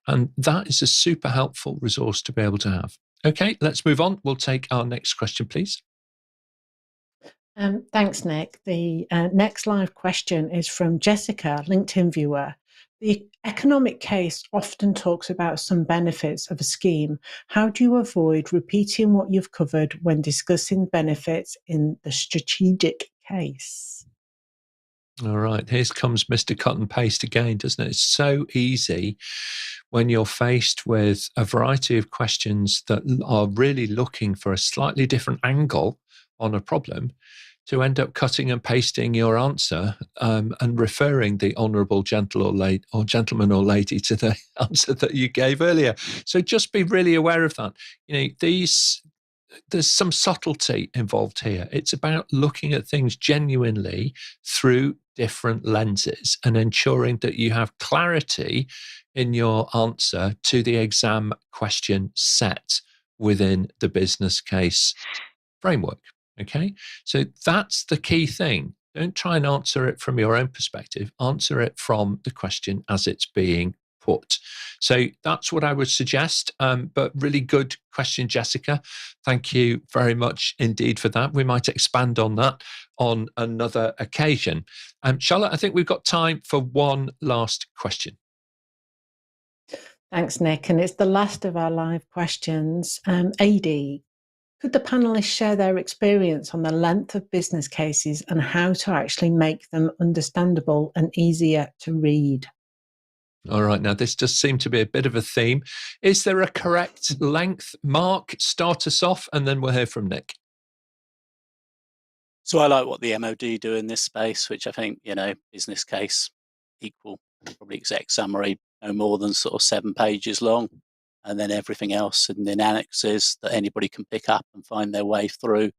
and that is a super helpful resource to be able to have. Okay, let's move on. We'll take our next question, please. Thanks, Nick. The next live question is from Jessica, LinkedIn viewer. The economic case often talks about some benefits of a scheme. How do you avoid repeating what you've covered when discussing benefits in the strategic case? All right, here comes Mr. Cut and Paste again, doesn't it? It's so easy when you're faced with a variety of questions that are really looking for a slightly different angle on a problem to end up cutting and pasting your answer and referring the honourable gentleman or lady to the answer that you gave earlier. So just be really aware of that. There's some subtlety involved here. It's about looking at things genuinely through different lenses and ensuring that you have clarity in your answer to the exam question set within the business case framework. Okay, so that's the key thing. Don't try and answer it from your own perspective. Answer it from the question as it's being put. So that's what I would suggest. But really good question, Jessica. Thank you very much indeed for that. We might expand on that on another occasion. Charlotte, I think we've got time for one last question. Thanks, Nick. And it's the last of our live questions. AD, could the panelists share their experience on the length of business cases and how to actually make them understandable and easier to read? All right, now this does seem to be a bit of a theme. Is there a correct length? Mark, start us off and then we'll hear from Nick. So I like what the MOD do in this space, which I think, business case equal, probably exec summary, no more than sort of 7 pages long. And then everything else in the annexes that anybody can pick up and find their way through,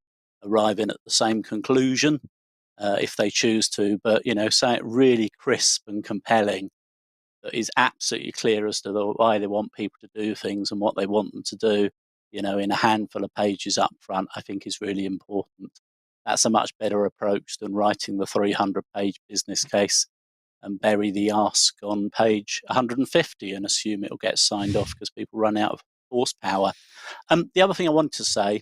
arriving at the same conclusion if they choose to. But, say it really crisp and compelling, that is absolutely clear as to why they want people to do things and what they want them to do, in a handful of pages up front, I think is really important. That's a much better approach than writing the 300-page business case and bury the ask on page 150 and assume it'll get signed off because people run out of horsepower. The other thing I wanted to say,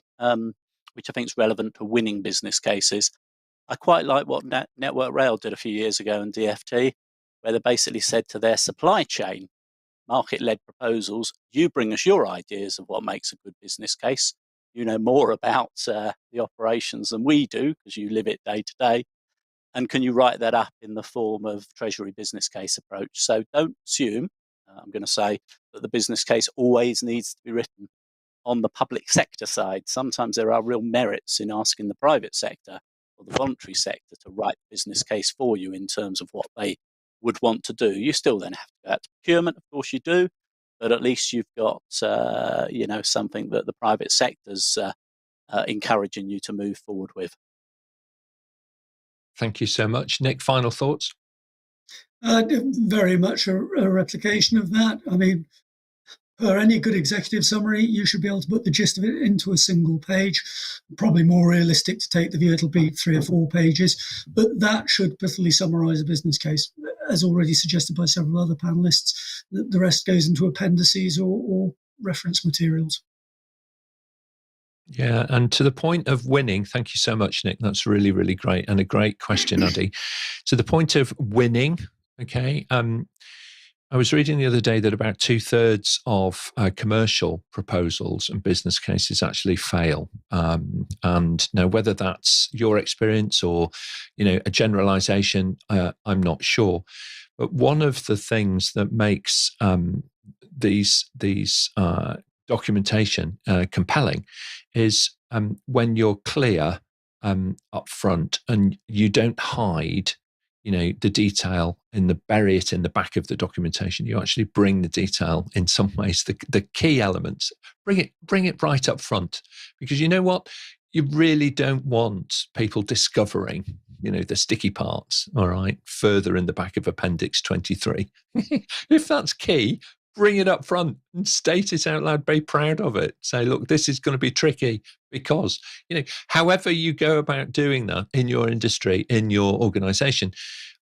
which I think is relevant to winning business cases, I quite like what Network Rail did a few years ago in DFT, where they basically said to their supply chain, market-led proposals, you bring us your ideas of what makes a good business case. You know more about the operations than we do because you live it day to day. And can you write that up in the form of Treasury business case approach? So don't assume, I'm going to say, that the business case always needs to be written on the public sector side. Sometimes there are real merits in asking the private sector or the voluntary sector to write the business case for you in terms of what they would want to do. You still then have to go out to procurement, of course you do, but at least you've got something that the private sector's encouraging you to move forward with. Thank you so much. Nick, final thoughts? Very much a replication of that. I mean, per any good executive summary, you should be able to put the gist of it into a single page. Probably more realistic to take the view it'll be 3 or 4 pages, but that should perfectly summarise a business case. As already suggested by several other panellists, the rest goes into appendices or reference materials. Yeah, and to the point of winning, thank you so much, Nick. That's really, really great and a great question, Addy. To the point of winning, okay, I was reading the other day that about 2/3 of commercial proposals and business cases actually fail. And now whether that's your experience or, a generalization, I'm not sure. But one of the things that makes these documentation compelling is when you're clear up front and you don't hide the detail bury it in the back of the documentation. You actually bring the detail in some ways, the key elements, bring it right up front, because you know what? You really don't want people discovering, the sticky parts, all right, further in the back of Appendix 23. If that's key, bring it up front and state it out loud, be proud of it. Say, look, this is going to be tricky because, however you go about doing that in your industry, in your organization,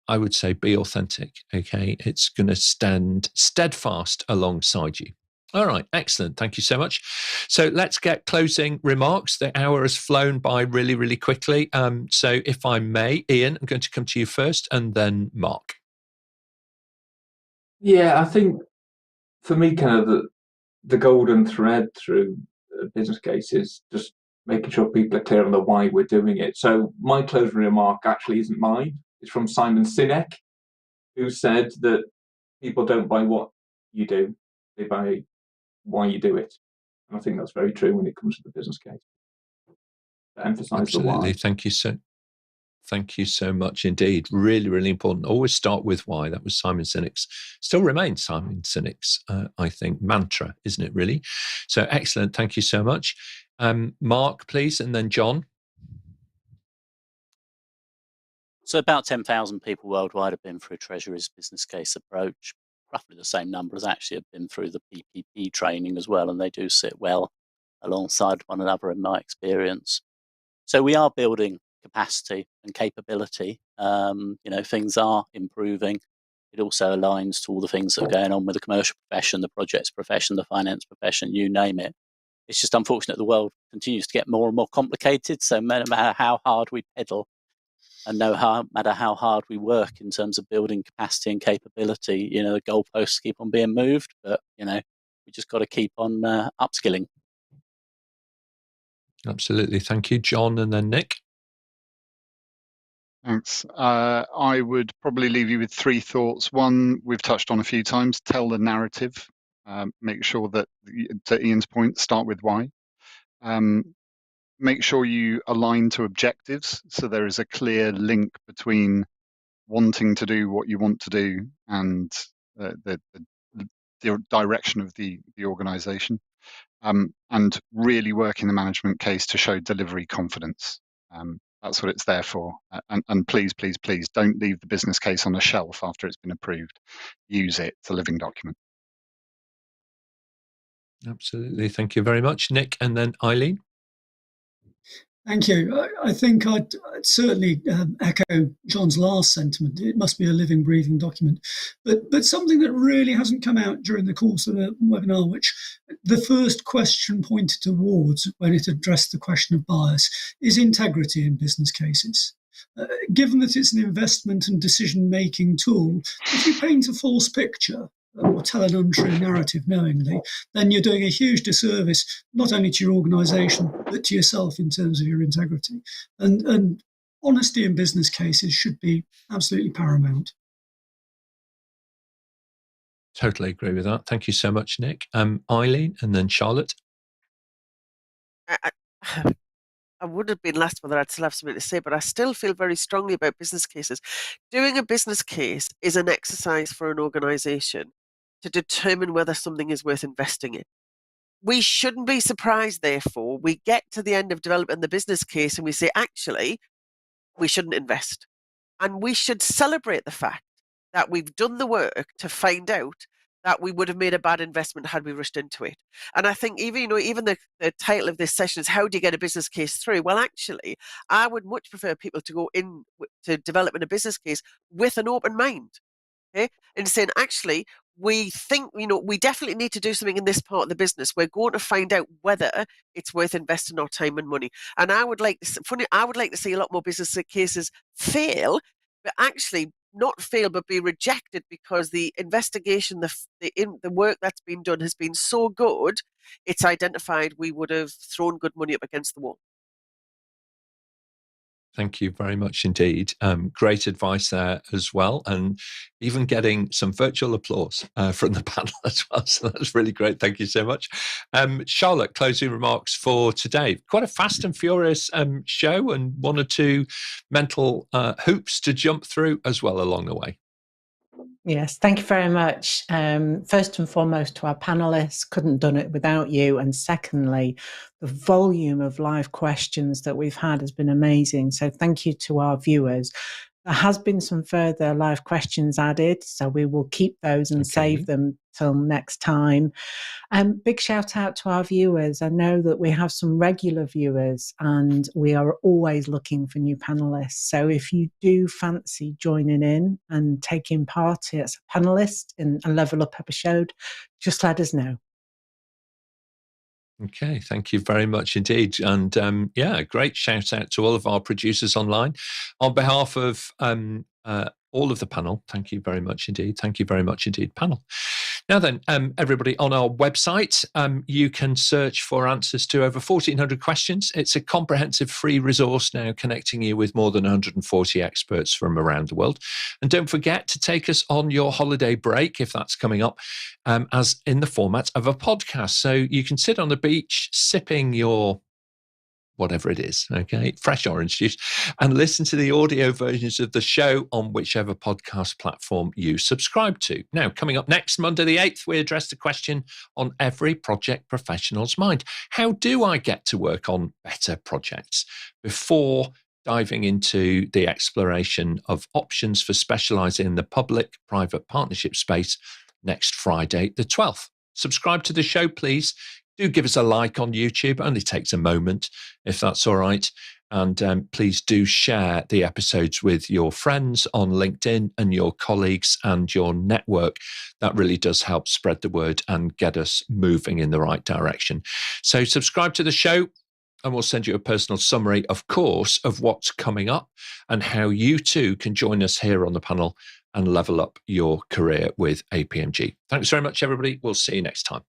I would say be authentic, okay? It's going to stand steadfast alongside you. All right, excellent. Thank you so much. So let's get closing remarks. The hour has flown by really, really quickly. So if I may, Ian, I'm going to come to you first and then Mark. Yeah, I think for me, kind of the golden thread through business cases, just making sure people are clear on the why we're doing it. So my closing remark actually isn't mine. It's from Simon Sinek, who said that people don't buy what you do, they buy why you do it. And I think that's very true when it comes to the business case. To emphasize the why. Thank you so much indeed. Really, really important. Always start with why. That was Simon Sinek's, still remains Simon Sinek's, I think, mantra, isn't it, really? So excellent. Thank you so much. Mark, please, and then John. So about 10,000 people worldwide have been through Treasury's business case approach. Roughly the same number as actually have been through the PPP training as well, and they do sit well alongside one another in my experience. So we are building capacity and capability. Things are improving. It also aligns to all the things that are going on with the commercial profession, the projects profession, the finance profession, you name it. It's just unfortunate the world continues to get more and more complicated. So no matter how hard we pedal and no matter how hard we work in terms of building capacity and capability, the goalposts keep on being moved, but, we just got to keep on upskilling. Absolutely. Thank you, John, and then Nick. Thanks. I would probably leave you with three thoughts. One, we've touched on a few times, tell the narrative. Make sure that, to Ian's point, start with why. Make sure you align to objectives, so there is a clear link between wanting to do what you want to do and the direction of the organization, and really working the management case to show delivery confidence. That's what it's there for. And please, please, please don't leave the business case on a shelf after it's been approved. Use it. It's a living document. Absolutely. Thank you very much, Nick, and then Eileen. Thank you. I think I'd certainly echo John's last sentiment. It must be a living, breathing document. But something that really hasn't come out during the course of the webinar, which the first question pointed towards when it addressed the question of bias, is integrity in business cases. Given that it's an investment and decision-making tool, if you paint a false picture or tell an untrue narrative knowingly, then you're doing a huge disservice not only to your organisation but to yourself in terms of your integrity. And honesty in business cases should be absolutely paramount. Totally agree with that. Thank you so much, Nick. Eileen, and then Charlotte. I would have been last whether I'd still have something to say, but I still feel very strongly about business cases. Doing a business case is an exercise for an organisation to determine whether something is worth investing in. We shouldn't be surprised, therefore, we get to the end of developing the business case and we say, actually, we shouldn't invest. And we should celebrate the fact that we've done the work to find out that we would have made a bad investment had we rushed into it. And I think even the title of this session is how do you get a business case through? Well, actually, I would much prefer people to go in to developing a business case with an open mind, okay? And saying, actually, we think, we definitely need to do something in this part of the business. We're going to find out whether it's worth investing our time and money. And I would like to see a lot more business cases fail, but actually not fail, but be rejected because the investigation, the work that's been done has been so good, it's identified we would have thrown good money up against the wall. Thank you very much indeed. Great advice there as well, and even getting some virtual applause from the panel as well. So that's really great. Thank you so much. Charlotte, closing remarks for today. Quite a fast and furious show, and one or two mental hoops to jump through as well along the way. Yes, thank you very much. First and foremost, to our panelists, couldn't have done it without you. And secondly, the volume of live questions that we've had has been amazing. So thank you to our viewers. There has been some further live questions added, so we will keep those and save them till next time. Big shout out to our viewers. I know that we have some regular viewers and we are always looking for new panelists. So if you do fancy joining in and taking part as a panelist in a Level Up episode, just let us know. Okay, thank you very much indeed. And yeah, great shout out to all of our producers online. On behalf of all of the panel, thank you very much indeed. Thank you very much indeed, panel. Now then, everybody, on our website, you can search for answers to over 1,400 questions. It's a comprehensive free resource now connecting you with more than 140 experts from around the world. And don't forget to take us on your holiday break, if that's coming up, as in the format of a podcast. So you can sit on the beach sipping your whatever it is, okay, fresh orange juice, and listen to the audio versions of the show on whichever podcast platform you subscribe to. Now, coming up next, Monday the 8th, we address the question on every project professional's mind. How do I get to work on better projects? Before diving into the exploration of options for specialising in the public-private partnership space next Friday, the 12th. Subscribe to the show, please. Do give us a like on YouTube. It only takes a moment, if that's all right. And please do share the episodes with your friends on LinkedIn and your colleagues and your network. That really does help spread the word and get us moving in the right direction. So subscribe to the show, and we'll send you a personal summary, of course, of what's coming up and how you too can join us here on the panel and level up your career with APMG. Thanks very much, everybody. We'll see you next time.